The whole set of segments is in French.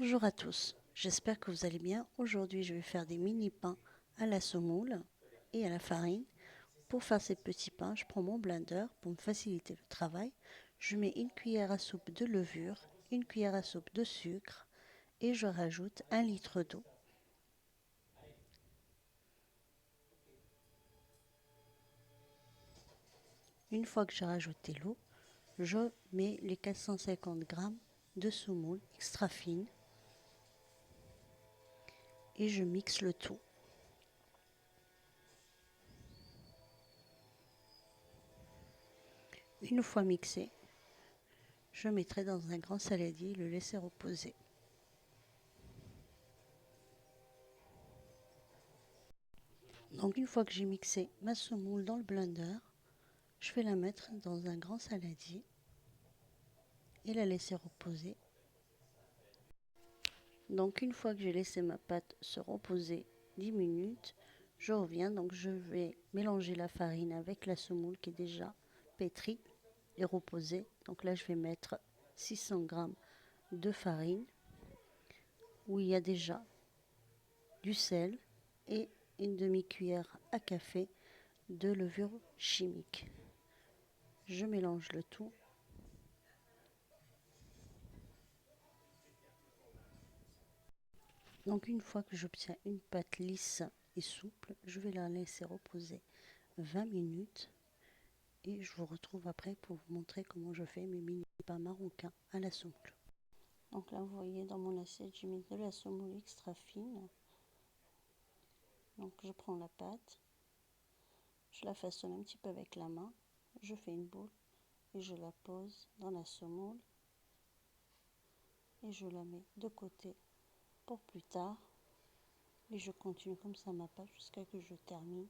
Bonjour à tous, j'espère que vous allez bien. Aujourd'hui, je vais faire des mini pains à la semoule et à la farine. Pour faire ces petits pains, je prends mon blender pour me faciliter le travail. Je mets une cuillère à soupe de levure, une cuillère à soupe de sucre et je rajoute 1 litre d'eau. Une fois que j'ai rajouté l'eau, je mets les 450 g de semoule extra fine et je mixe le tout. Une fois mixé, je mettrai dans un grand saladier et le laisser reposer. Donc une fois que j'ai mixé ma semoule dans le blender, je vais la mettre dans un grand saladier et la laisser reposer. Donc une fois que j'ai laissé ma pâte se reposer 10 minutes, je reviens. Donc je vais mélanger la farine avec la semoule qui est déjà pétrie et reposée. Donc là je vais mettre 600 g de farine où il y a déjà du sel et une demi-cuillère à café de levure chimique. Je mélange le tout. Donc une fois que j'obtiens une pâte lisse et souple, je vais la laisser reposer 20 minutes et je vous retrouve après pour vous montrer comment je fais mes mini pains marocains à la semoule. Donc là vous voyez dans mon assiette j'ai mis de la semoule extra fine. Donc je prends la pâte, je la façonne un petit peu avec la main, je fais une boule et je la pose dans la semoule et je la mets de côté pour plus tard. Et je continue comme ça ma pâte jusqu'à que je termine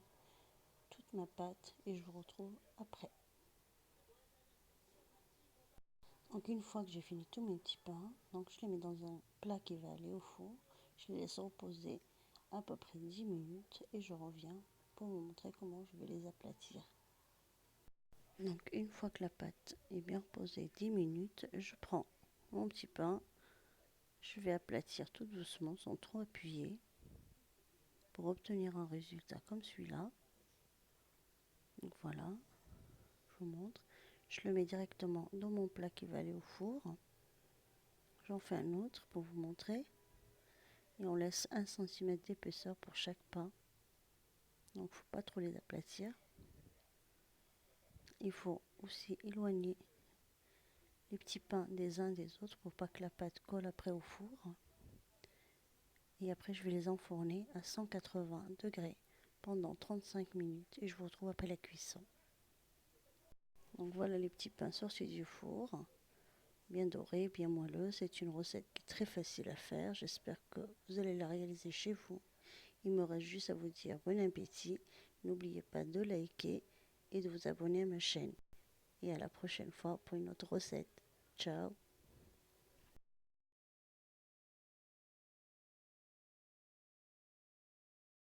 toute ma pâte et je vous retrouve après. Donc une fois que j'ai fini tous mes petits pains, donc je les mets dans un plat qui va aller au four. Je les laisse reposer à peu près 10 minutes et je reviens pour vous montrer comment je vais les aplatir. Donc une fois que la pâte est bien reposée 10 minutes, je prends mon petit pain, je vais aplatir tout doucement sans trop appuyer pour obtenir un résultat comme celui-là. Donc voilà, je vous montre. Je le mets directement dans mon plat qui va aller au four. J'en fais un autre pour vous montrer. Et on laisse 1 cm d'épaisseur pour chaque pain. Donc il ne faut pas trop les aplatir. Il faut aussi éloigner les petits pains des uns des autres pour pas que la pâte colle après au four. Et après je vais les enfourner à 180 degrés pendant 35 minutes et je vous retrouve après la cuisson. Donc voilà les petits pains sortis du four, bien dorés, bien moelleux. C'est une recette qui est très facile à faire. J'espère que vous allez la réaliser chez vous. Il me reste juste à vous dire bon appétit. N'oubliez pas de liker et de vous abonner à ma chaîne. Et à la prochaine fois pour une autre recette. Ciao!